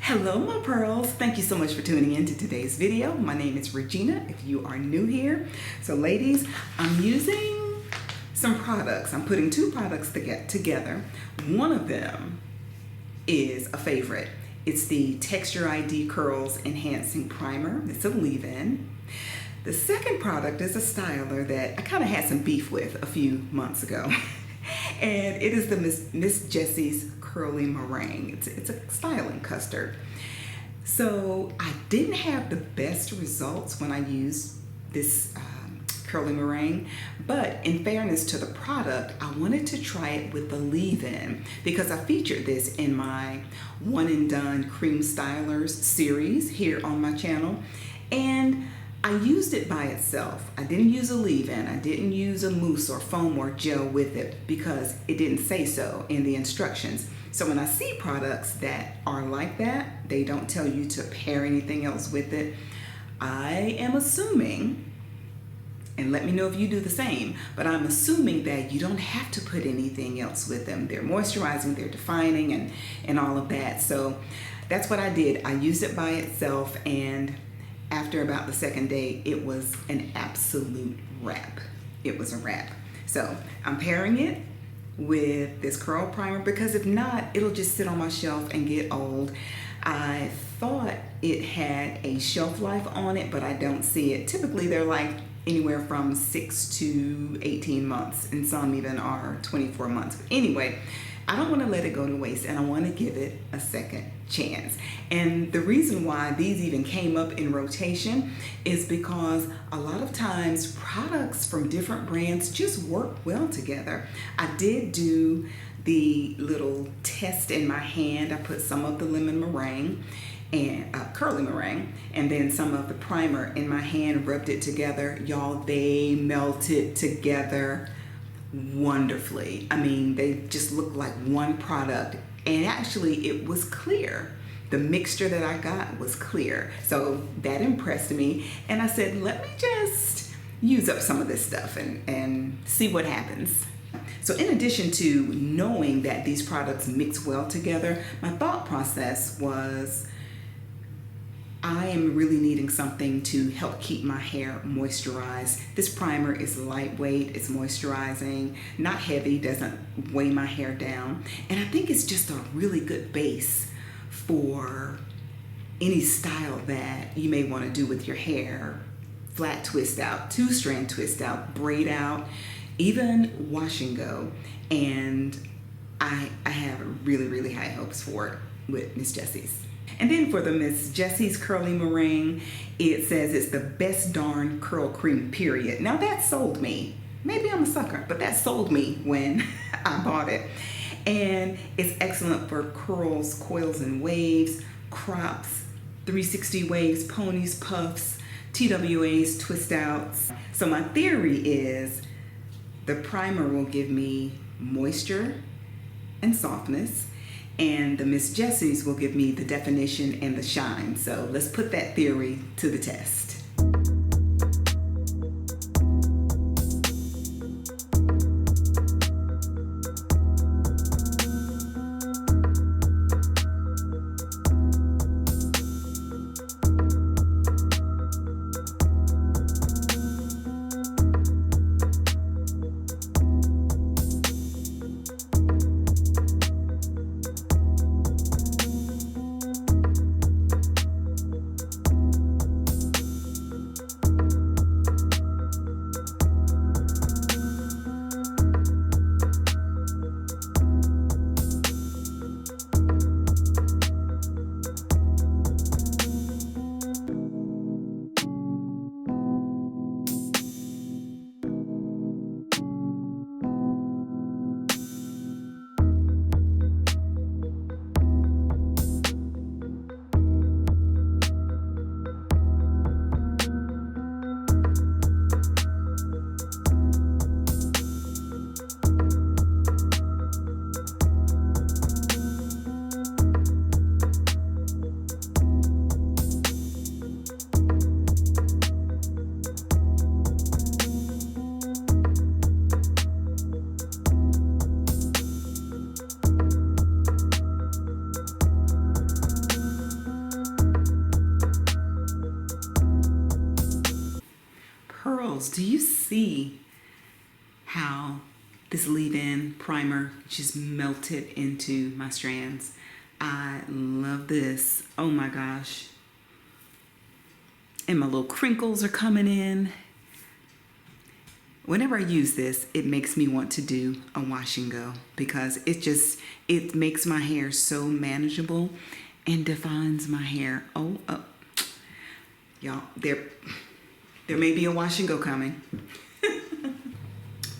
Hello my pearls, thank you so much for tuning in to today's video. My name is Regina if you are new here. So ladies, I'm using some products. I'm putting two products together. One of them is a favorite. It's the Texture ID Curls Enhancing Primer. It's a leave-in. The second product is a styler that I kind of had some beef with a few months ago. And it is the Miss Jessie's Curly Meringue. It's a styling custard. So I didn't have the best results when I used this Curly Meringue, but in fairness to the product, I wanted to try it with the leave-in because I featured this in my One and Done Cream Stylers series here on my channel, and I used it by itself. I didn't use a leave-in. I didn't use a mousse or foam or gel with it because it didn't say so in the instructions. So when I see products that are like that, they don't tell you to pair anything else with it, I am assuming, and let me know if you do the same, but I'm assuming that you don't have to put anything else with them. They're moisturizing, they're defining, and all of that. So that's what I did. I used it by itself, and after about the second day, it was an absolute wrap. It was a wrap. So I'm pairing it with this curl primer because if not, it'll just sit on my shelf and get old. I thought it had a shelf life on it, but I don't see it. Typically, they're like anywhere from 6 to 18 months, and some even are 24 months. But anyway, I don't want to let it go to waste, and I want to give it a second chance. And the reason why these even came up in rotation is because a lot of times products from different brands just work well together. I did do the little test in my hand. I put some of the lemon meringue and curly meringue and then some of the primer in my hand, rubbed it together. Y'all, they melted together wonderfully. I mean, they just look like one product, and actually it was clear. The mixture that I got was clear, so that impressed me, and I said, let me just use up some of this stuff and see what happens. So in addition to knowing that these products mix well together, my thought process was I am really needing something to help keep my hair moisturized. This primer is lightweight, it's moisturizing, not heavy, doesn't weigh my hair down. And I think it's just a really good base for any style that you may want to do with your hair. Flat twist out, 2-strand twist out, braid out, even wash and go. And I have really, really high hopes for it with Miss Jessie's. And then for the Miss Jessie's Curly Meringue, it says it's the best darn curl cream, period. Now that sold me. Maybe I'm a sucker, but that sold me when I bought it. And it's excellent for curls, coils, and waves, crops, 360 waves, ponies, puffs, TWAs, twist outs. So my theory is the primer will give me moisture and softness, and the Miss Jessie's will give me the definition and the shine. So let's put that theory to the test. Pearls, do you see how this leave-in primer just melted into my strands? I love this. Oh my gosh. And my little crinkles are coming in. Whenever I use this, it makes me want to do a wash and go because it makes my hair so manageable and defines my hair. Y'all, there may be a wash and go coming.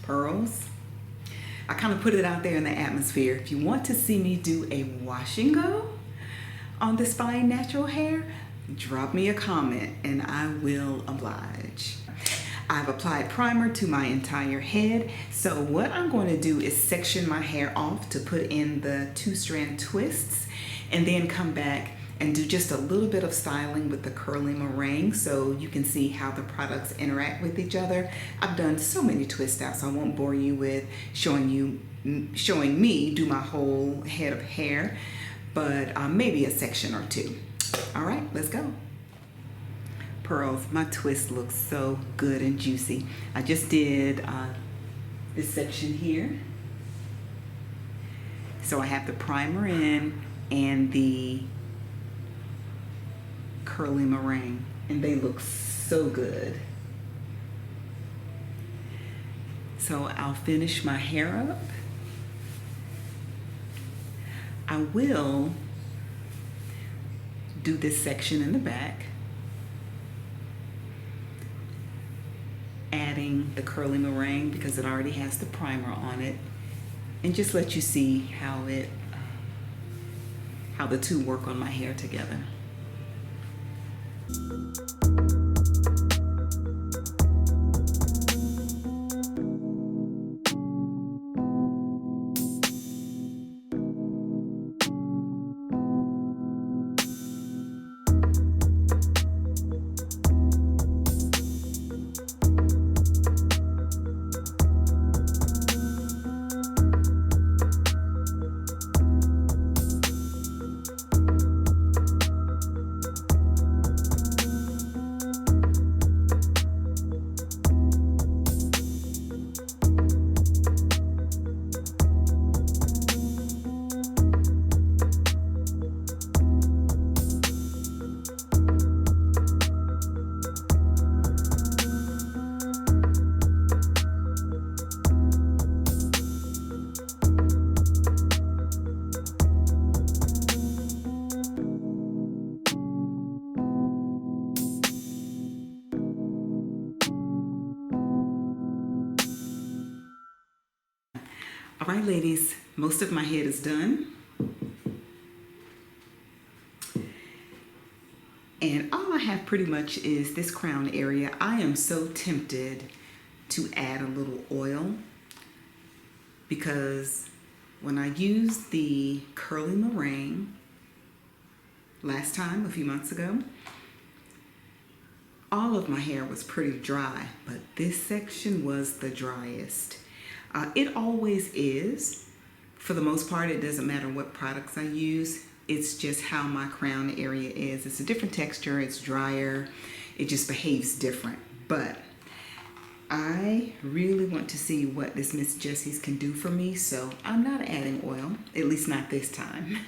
Pearls. I kind of put it out there in the atmosphere. If you want to see me do a wash and go on this fine natural hair, drop me a comment and I will oblige. I've applied primer to my entire head. So what I'm going to do is section my hair off to put in the 2-strand twists and then come back and do just a little bit of styling with the curly meringue so you can see how the products interact with each other. I've done so many twist outs, so I won't bore you with showing me do my whole head of hair, but maybe a section or two. All right, let's go. Pearls, my twist looks so good and juicy. I just did this section here. So I have the primer in and the curly meringue, and they look so good. So I'll finish my hair up. I will do this section in the back, adding the curly meringue because it already has the primer on it, and just let you see how the two work on my hair together. All right, ladies, most of my head is done. And all I have pretty much is this crown area. I am so tempted to add a little oil because when I used the curly meringue last time, a few months ago, all of my hair was pretty dry, but this section was the driest. It always is. For the most part, it doesn't matter what products I use. It's just how my crown area is. It's a different texture, it's drier, it just behaves different. But I really want to see what this Miss Jessie's can do for me, so I'm not adding oil, at least not this time.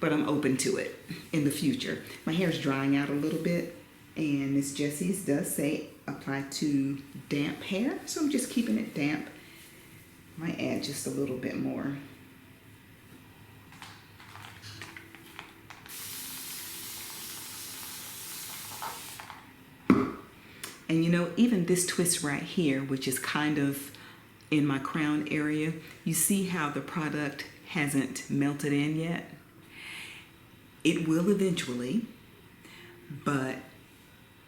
But I'm open to it in the future. My hair is drying out a little bit, and Miss Jessie's does say apply to damp hair, so I'm just keeping it damp. Might add just a little bit more. And you know, even this twist right here, which is kind of in my crown area, you see how the product hasn't melted in yet? It will eventually, but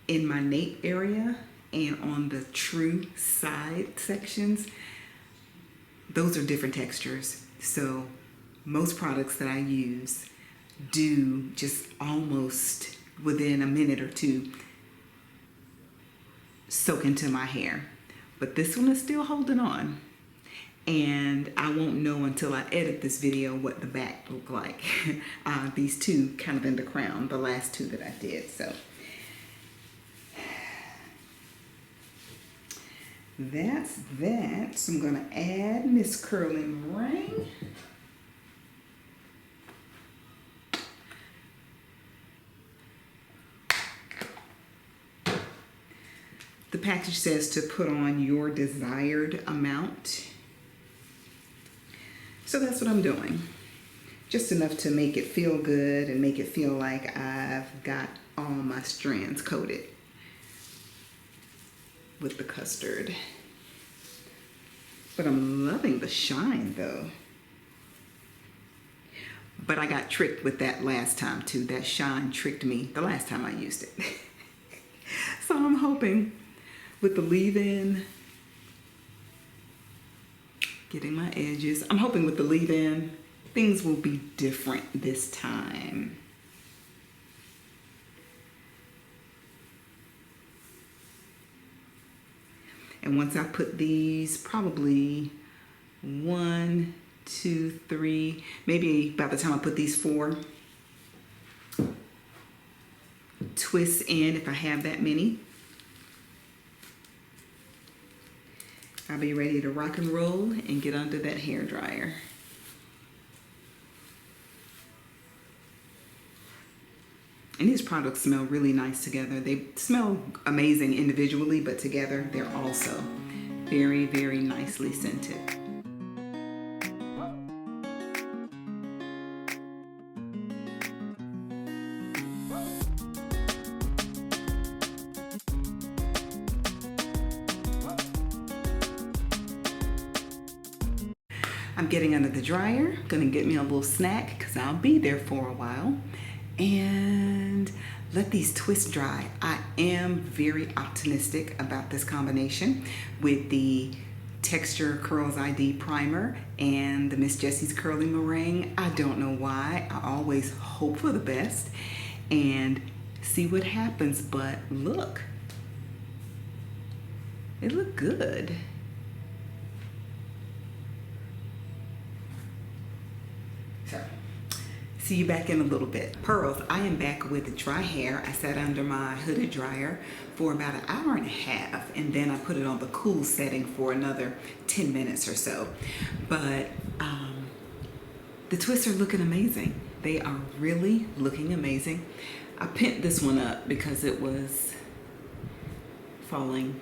in my nape area and on the true side sections, those are different textures. So most products that I use do just almost within a minute or two soak into my hair. But this one is still holding on. and I won't know until I edit this video what the back look like. These two kind of in the crown, the last two that I did. So that's that. So I'm gonna add Miss Curly Meringue. The package says to put on your desired amount. So that's what I'm doing. Just enough to make it feel good and make it feel like I've got all my strands coated with the custard. But I'm loving the shine though. But I got tricked with that last time too. That shine tricked me the last time I used it. So I'm hoping with the leave-in, getting my edges, I'm hoping with the leave-in, things will be different this time. And once I put these, probably 1, 2, 3, maybe by the time I put these 4 twists in, if I have that many, I'll be ready to rock and roll and get under that hair dryer. And these products smell really nice together. They smell amazing individually, but together they're also very, very nicely scented. I'm getting under the dryer, gonna get me a little snack because I'll be there for a while, and let these twists dry. I am very optimistic about this combination with the Texture Curls ID Primer and the Miss Jessie's Curly Meringue. I don't know why. I always hope for the best and see what happens, but look, it looked good. So, see you back in a little bit. Pearls, I am back with dry hair. I sat under my hooded dryer for about an hour and a half, and then I put it on the cool setting for another 10 minutes or so. But the twists are looking amazing. They are really looking amazing. I pinned this one up because it was falling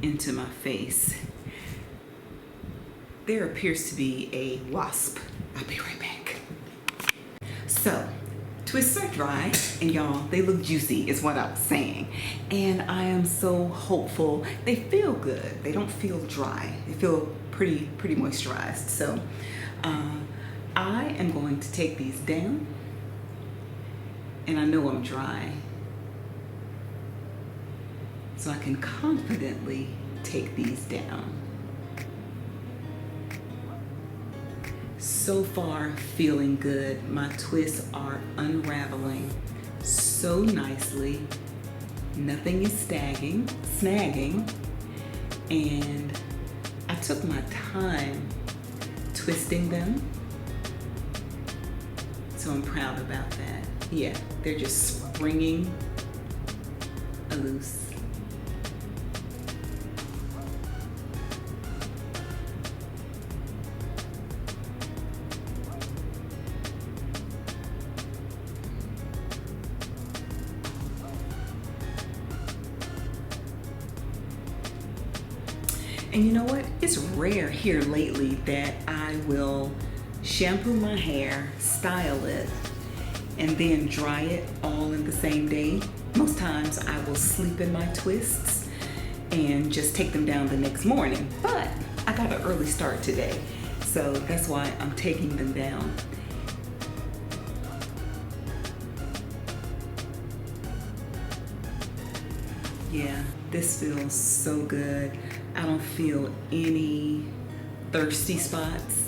into my face. There appears to be a wasp. I'll be right back. So, twists are dry, and y'all, they look juicy is what I was saying. And I am so hopeful. They feel good. They don't feel dry. They feel pretty moisturized. So, I am going to take these down, and I know I'm dry, so I can confidently take these down. So far, feeling good. My twists are unraveling so nicely. Nothing is snagging. And I took my time twisting them. So I'm proud about that. Yeah, they're just springing loose. And you know what? It's rare here lately that I will shampoo my hair, style it, and then dry it all in the same day. Most times I will sleep in my twists and just take them down the next morning. But I got an early start today, so that's why I'm taking them down. Yeah, this feels so good. I don't feel any thirsty spots.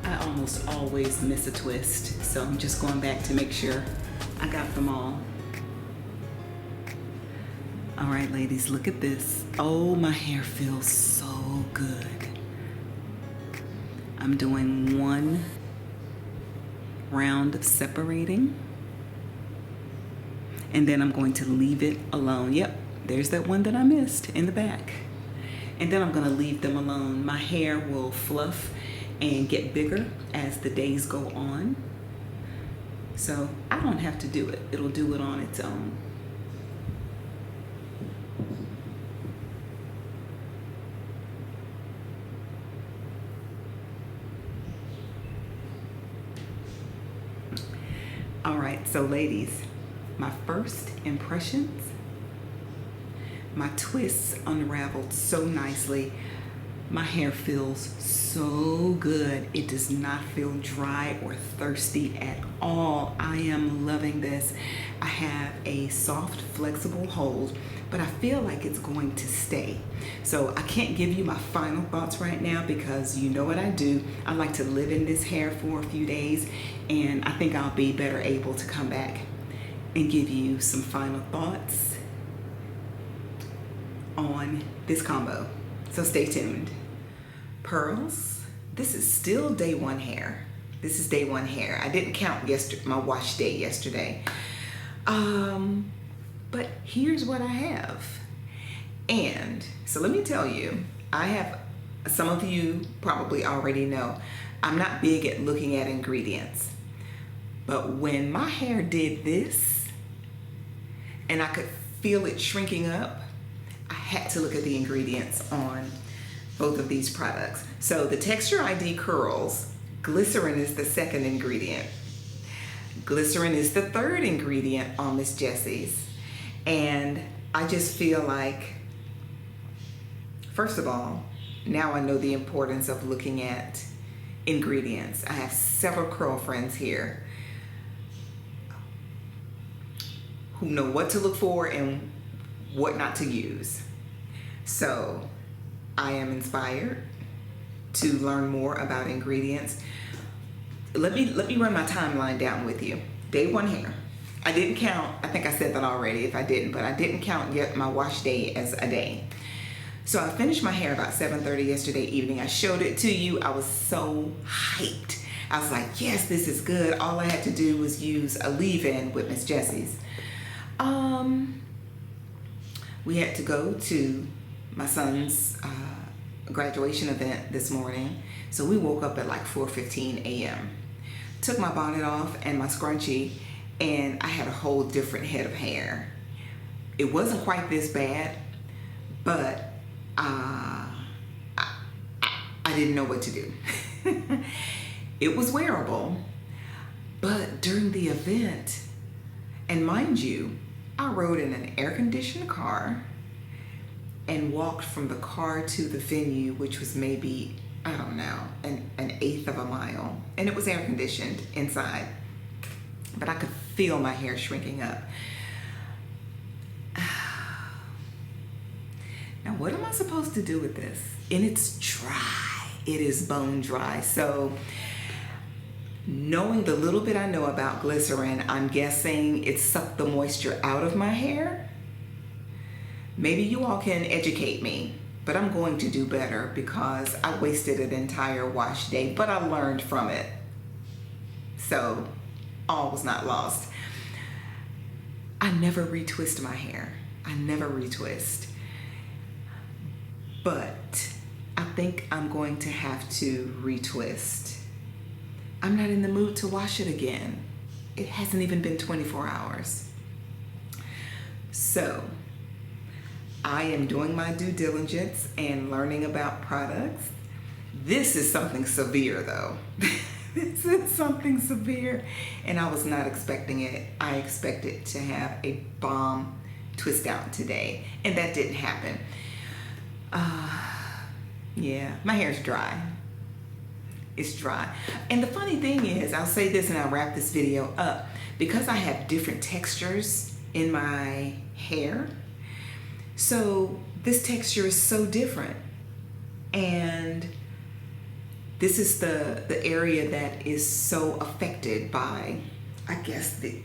I almost always miss a twist, so I'm just going back to make sure I got them all. All right, ladies, look at this. Oh, my hair feels so good. I'm doing one round of separating, and then I'm going to leave it alone. Yep, there's that one that I missed in the back. And then I'm gonna leave them alone. My hair will fluff and get bigger as the days go on. So I don't have to do it. It'll do it on its own. All right, so ladies, my first impressions, my twists unraveled so nicely. My hair feels so good. It does not feel dry or thirsty at all. I am loving this. I have a soft, flexible hold, but I feel like it's going to stay. So I can't give you my final thoughts right now because you know what I do. I like to live in this hair for a few days, and I think I'll be better able to come back and give you some final thoughts on this combo. So stay tuned. Pearls, this is still day one hair. This is day one hair. I didn't count my wash day yesterday. But here's what I have. And so let me tell you, some of you probably already know, I'm not big at looking at ingredients. But when my hair did this, and I could feel it shrinking up, I had to look at the ingredients on both of these products. So the Texture ID curls, glycerin is the second ingredient. Glycerin is the third ingredient on Miss Jessie's. And I just feel like, first of all, now I know the importance of looking at ingredients. I have several curl friends here who know what to look for and what not to use. So I am inspired to learn more about ingredients. Let me run my timeline down with you. Day one hair. I didn't count, I think I said that already if I didn't, but I didn't count yet my wash day as a day. So I finished my hair about 7:30 yesterday evening. I showed it to you. I was so hyped. I was like, yes, this is good. All I had to do was use a leave-in with Miss Jessie's. We had to go to my son's graduation event this morning. So we woke up at like 4:15 a.m. Took my bonnet off and my scrunchie, and I had a whole different head of hair. It wasn't quite this bad, but I didn't know what to do. It was wearable, but during the event, and mind you, I rode in an air-conditioned car and walked from the car to the venue, which was maybe, I don't know, an eighth of a mile. And it was air-conditioned inside, but I could feel my hair shrinking up. Now, what am I supposed to do with this? And it's dry. It is bone dry. So knowing the little bit I know about glycerin, I'm guessing it sucked the moisture out of my hair. Maybe you all can educate me, but I'm going to do better because I wasted an entire wash day, but I learned from it. So all was not lost. I never retwist my hair. I never retwist. But I think I'm going to have to retwist. I'm not in the mood to wash it again. It hasn't even been 24 hours. So I am doing my due diligence and learning about products. This is something severe though. This is something severe, and I was not expecting it. I expected to have a bomb twist out today, and that didn't happen. Yeah, my hair's dry. It's dry. And the funny thing is, I'll say this and I'll wrap this video up, because I have different textures in my hair. So this texture is so different, and this is the area that is so affected by, I guess, the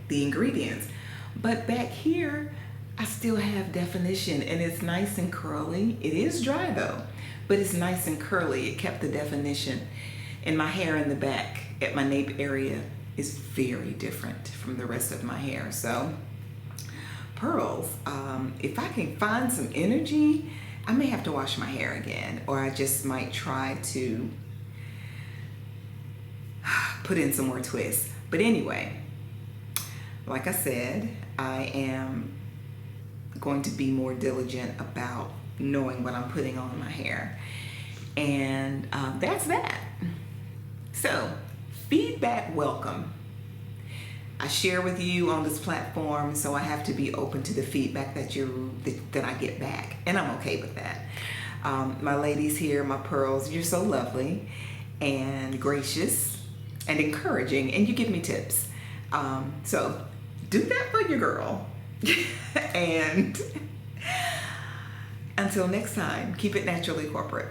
ingredients. But back here, I still have definition, and it's nice and curly. It is dry though, but it's nice and curly. It kept the definition. And my hair in the back at my nape area is very different from the rest of my hair. So pearls, if I can find some energy, I may have to wash my hair again, or I just might try to put in some more twists. But anyway, like I said, I am going to be more diligent about knowing what I'm putting on my hair. And that's that. So, feedback welcome. I share with you on this platform, so I have to be open to the feedback that I get back, and I'm okay with that. My ladies here, my pearls, you're so lovely and gracious and encouraging, and you give me tips. So do that for your girl. And until next time, keep it naturally corporate.